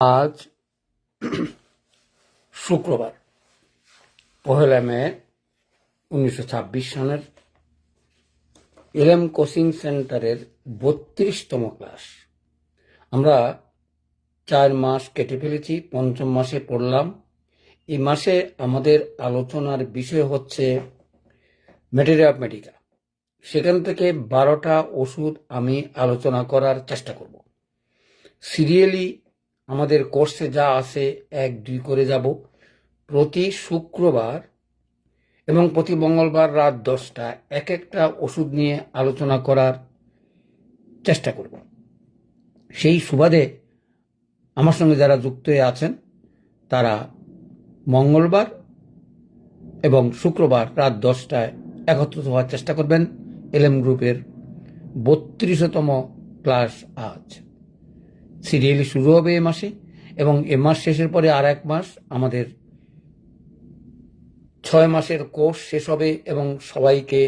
আজ শুক্রবার 1 মে 1926 সনের এলএম কোচিং সেন্টারের 32তম ক্লাস। আমরা 4 মাস কেটে ফেলেছি, 5ম মাসে পড়লাম। এই মাসে আমাদের আলোচনার বিষয় হচ্ছে ম্যাটেরিয়া অফ মেডিকা। সেখান থেকে 12টা ওষুধ আমি আলোচনা করার চেষ্টা করব। সিরিয়ালি আমাদের কোর্সে যা আছে 1-2 করে যাব। প্রতি শুক্রবার এবং প্রতি মঙ্গলবার রাত 10টা এক একটা ওষুধ নিয়ে আলোচনা করার চেষ্টা করব। সেই সুবাদে আমার সঙ্গে যারা যুক্ত হয়ে আছেন তারা মঙ্গলবার এবং শুক্রবার রাত 10টায় একত্রিত হওয়ার চেষ্টা করবেন। এলএম গ্রুপের 32তম ক্লাস আজ সিরিয়ালি শুরু হবে এ মাসে, এবং এ মাস শেষের পরে আর 1 মাস আমাদের 6 মাসের কোর্স শেষ হবে। এবং সবাইকে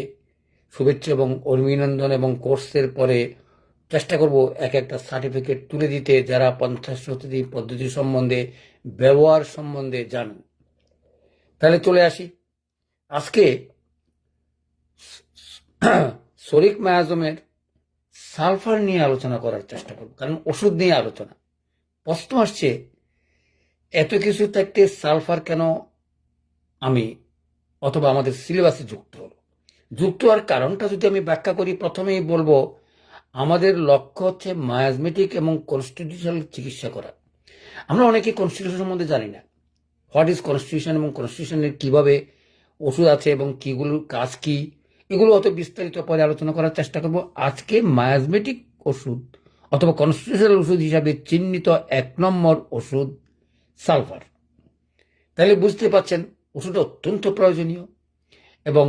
শুভেচ্ছা এবং অভিনন্দন, এবং কোর্সের পরে চেষ্টা করব এক একটা সার্টিফিকেট তুলে দিতে যারা পঞ্চাশোত্তী পদ্ধতি সম্বন্ধে, ব্যবহার সম্বন্ধে জানেন। তাহলে চলে আসি। আজকে সরিক মায়াজমের সালফার নিয়ে আলোচনা করার চেষ্টা করব, কারণ ওষুধ নিয়ে আলোচনা। প্রশ্ন আসছে এত কিছু থাকতে সালফার কেন আমি অথবা আমাদের সিলেবাসে যুক্ত হলো। যুক্ত হওয়ার কারণটা যদি আমি ব্যাখ্যা করি, প্রথমেই বলবো আমাদের লক্ষ্য হচ্ছে মায়াজমেটিক এবং কনস্টিটিউশনাল চিকিৎসা করা। আমরা অনেকে কনস্টিটিউশন সম্বন্ধে জানি না। হোয়াট ইজ কনস্টিটিউশন এবং কনস্টিটিউশনের কিভাবে ওষুধ আছে এবং কিগুলোর কাজ কি, এগুলো অত বিস্তারিত পরে আলোচনা করার চেষ্টা করব। আজকে মায়াজমেটিক ওষুধ অথবা কনস্টিটিউশনাল ওষুধ হিসাবে চিহ্নিত 1 নম্বর ওষুধ সালফার। তাহলে বুঝতে পারছেন ওষুধ অত্যন্ত প্রয়োজনীয় এবং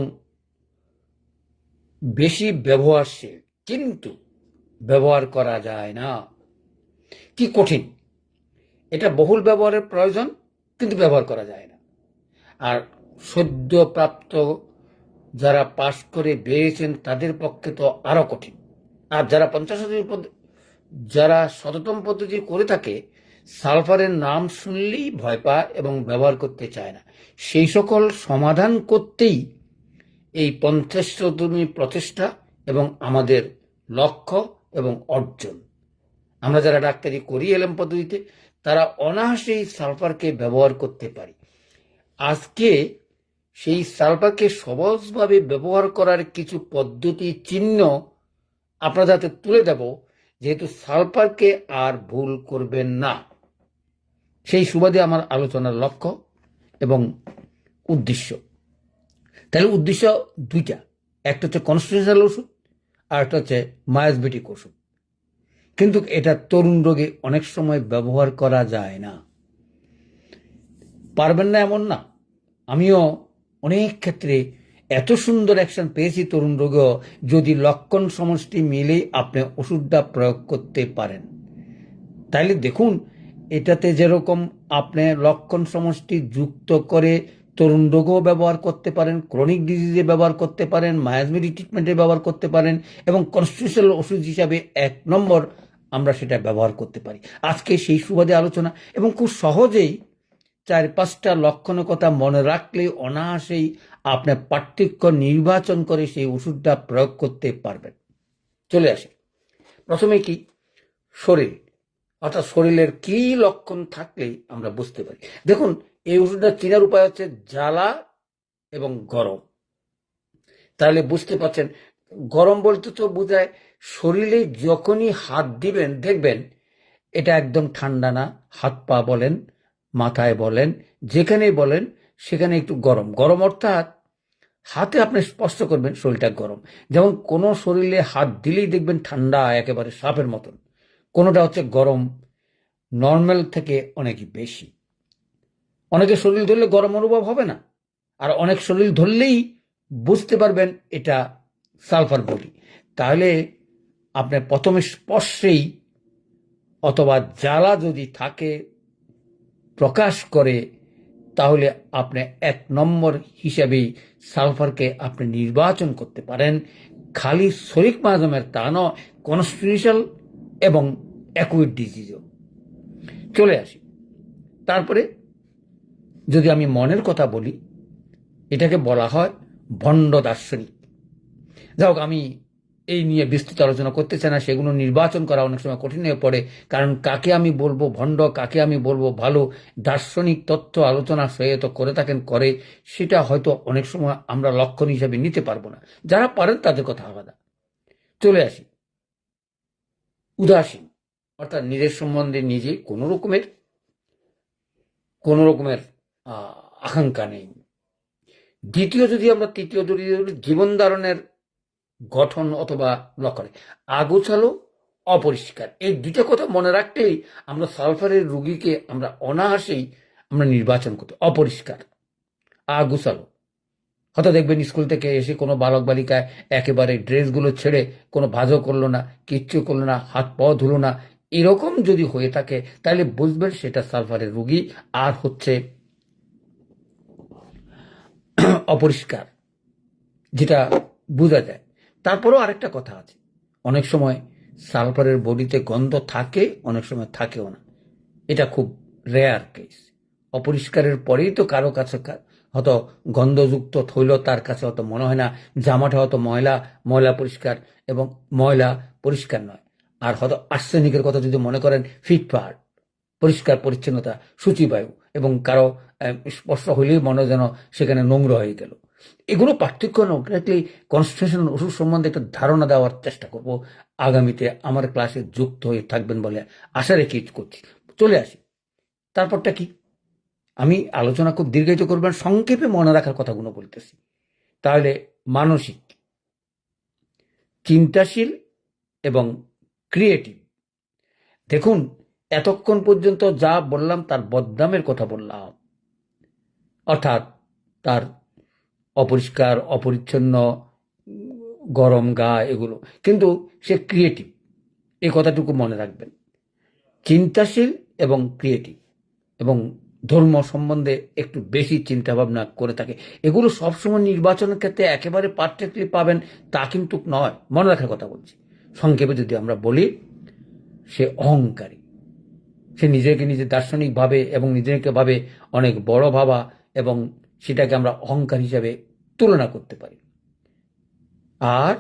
বেশি ব্যবহারশীল, কিন্তু ব্যবহার করা যায় না। কি কঠিন! এটা বহুল ব্যবহারের প্রয়োজন, কিন্তু ব্যবহার করা যায় না। আর সদ্যপ্রাপ্ত যারা পাশ করে বেরিয়েছেন তাদের পক্ষে তো আরো কঠিন। আর যারা 50 যারা শততম পদ্ধতি করে থাকে, সালফারের নাম শুনলেই ভয় পায় এবং ব্যবহার করতে চায় না। সেই সকল সমাধান করতেই এই 50তম প্রচেষ্টা এবং আমাদের লক্ষ্য এবং অর্জন। আমরা যারা ডাক্তারি করি এলএম পদ্ধতিতে, তারা অনায়াসেই সালফারকে ব্যবহার করতে পারি। আজকে সেই সালফারকে সহজভাবে ব্যবহার করার কিছু পদ্ধতি চিহ্ন আপনাদের হাতে তুলে দেব, যেহেতু সালফারকে আর ভুল করবেন না। সেই সুবাদে আমার আলোচনার লক্ষ্য এবং উদ্দেশ্য। তাহলে উদ্দেশ্য 2টা, একটা হচ্ছে কনস্টিটিউশনাল ওষুধ আর একটা হচ্ছে মায়াজমেটিক ওষুধ। কিন্তু এটা তরুণ রোগে অনেক সময় ব্যবহার করা যায় না। পারবেন না এমন না, আমিও অনেক ক্ষেত্রে এত সুন্দর অ্যাকশন পেয়েছি তরুণ রোগেও, যদি লক্ষণ সমষ্টি মিলেই আপনি ওষুধটা প্রয়োগ করতে পারেন। তাইলে দেখুন, এটাতে যেরকম আপনি লক্ষণ সমষ্টি যুক্ত করে তরুণ রোগেও ব্যবহার করতে পারেন, ক্রনিক ডিজিজে ব্যবহার করতে পারেন, মায়াজমেটিক ট্রিটমেন্টে ব্যবহার করতে পারেন, এবং কনস্টিটিউশনাল ওষুধ হিসাবে 1 নম্বর আমরা সেটা ব্যবহার করতে পারি। আজকে সেই সুবাদে আলোচনা, এবং খুব সহজেই 4-5টা লক্ষণের কথা মনে রাখলে অনায়াসেই আপনার পার্থক্য নির্বাচন করে সেই ওষুধটা প্রয়োগ করতে পারবেন। চলে আসে প্রথমে কি, শরীর, অর্থাৎ শরীরের কি লক্ষণ থাকলে আমরা বুঝতে পারি। দেখুন, এই ওষুধটা চেনার উপায় হচ্ছে জ্বালা এবং গরম। তাহলে বুঝতে পারছেন, গরম বলতে তো বোঝায় শরীরে যখনই হাত দিবেন দেখবেন এটা একদম ঠান্ডা না। হাত পা বলেন, মাথায় বলেন, যেখানেই বলেন সেখানে একটু গরম। গরম অর্থাৎ হাতে আপনি স্পষ্ট করবেন শরীরটা গরম। যেমন কোনো শরীরে হাত দিলেই দেখবেন ঠান্ডা, একেবারে সাপের মতন। কোনোটা হচ্ছে গরম নর্মাল থেকে অনেক বেশি। অনেকে শরীর ধরলে গরম অনুভব হবে না, আর অনেক শরীর ধরলেই বুঝতে পারবেন এটা সালফার বডি। তাহলে আপনি প্রথমে স্পর্শেই অথবা জ্বালা যদি থাকে প্রকাশ করে, তাহলে আপনি 1 নম্বর হিসাবেই সালফারকে আপনি নির্বাচন করতে পারেন। খালি সরিক মায়াজমের তা নয়, কনস্টিটিউশনাল এবং অ্যাকুইট ডিজিজও। চলে আসি। তারপরে যদি আমি মনের কথা বলি, এটাকে বলা হয় ভণ্ড দার্শনিক। যাই হোক, আমি এই নিয়ে বিস্তৃত আলোচনা করতে চাই না, সেগুলো নির্বাচন করা অনেক সময় কঠিন হয়ে পড়ে। কারণ কাকে আমি বলবো ভণ্ড, কাকে আমি বলবো ভালো, দার্শনিক তথ্য আলোচনা সে তো করে থাকেন, করে সেটা হয়তো অনেক সময় আমরা লক্ষণ হিসাবে নিতে পারবো না। যারা পারেন তাদের কথা আলাদা। চলে আসি উদাসীন, অর্থাৎ নিজের সম্বন্ধে নিজে কোনো রকমের আকাঙ্ক্ষা নেই। দ্বিতীয় যদি আমরা তৃতীয় যদি জীবন ধারণের গঠন অথবা লক্ষণে আগোছালো, অপরিষ্কার, এই দুইটা কথা মনে রাখলেই আমরা সালফারের রোগীকে আমরা অনায়াসেই আমরা নির্বাচন করতে। অপরিষ্কার, আগোছালো, হয়তো দেখবেন স্কুল থেকে এসে কোনো বালক বালিকায় একেবারে ড্রেসগুলো ছেড়ে কোনো ভাজও করলো না, কিচ্ছু করলো না, হাত পা ধুলো না, এরকম যদি হয়ে থাকে তাহলে বুঝবেন সেটা সালফারের রোগী আর হচ্ছে অপরিষ্কার, যেটা বোঝা যায়। তারপরেও আরেকটা কথা আছে, অনেক সময় সালফারের বডিতে গন্ধ থাকে, অনেক সময় থাকেও না। এটা খুব রেয়ার কেস। অপরিষ্কারের পরেই তো কারো কাছে হয়তো গন্ধযুক্ত থইল, তার কাছে হয়তো মনে হয় না জামাটা হয়তো ময়লা পরিষ্কার, এবং ময়লা পরিষ্কার নয়। আর হয়তো আর্সেনিকের কথা যদি মনে করেন, ফিটফাট, পরিষ্কার পরিচ্ছন্নতা, সূচিবায়ু, এবং কারো স্পর্শ হইলেই মনে যেন সেখানে নোংরা হয়ে গেল। এগুলো পার্থক্য রাখলেই কনস্টিটিউশন ওষুধ সম্বন্ধে একটা ধারণা দেওয়ার চেষ্টা করব। আগামীতে আমার ক্লাসে যুক্ত হয়ে থাকবেন বলে আশা রেখে করছি। চলে আসি, তারপরটা কি, আমি আলোচনা খুব দীর্ঘায়িত করবেন, সংক্ষেপে মনে রাখার কথাগুলো বলতেছি। তাহলে মানসিক, চিন্তাশীল এবং ক্রিয়েটিভ। দেখুন, এতক্ষণ পর্যন্ত যা বললাম তার বদনামের কথা বললাম, অর্থাৎ তার অপরিষ্কার, অপরিচ্ছন্ন, গরম গা, এগুলো। কিন্তু সে ক্রিয়েটিভ, এই কথাটুকু মনে রাখবেন। চিন্তাশীল এবং ক্রিয়েটিভ, এবং ধর্ম সম্বন্ধে একটু বেশি চিন্তা ভাবনা করে থাকে। এগুলো সবসময় নির্বাচনের ক্ষেত্রে একেবারে পারফেক্টলি পাবেন তা কিন্তু নয়, মনে রাখার কথা বলছি। সংক্ষেপে যদি আমরা বলি, সে অহংকারী, সে নিজেকে নিজে দার্শনিকভাবে এবং নিজেকে ভাবে অনেক বড় ভাবা, এবং সেটাকে আমরা অহংকার হিসাবে তুলনা করতে পারি। আর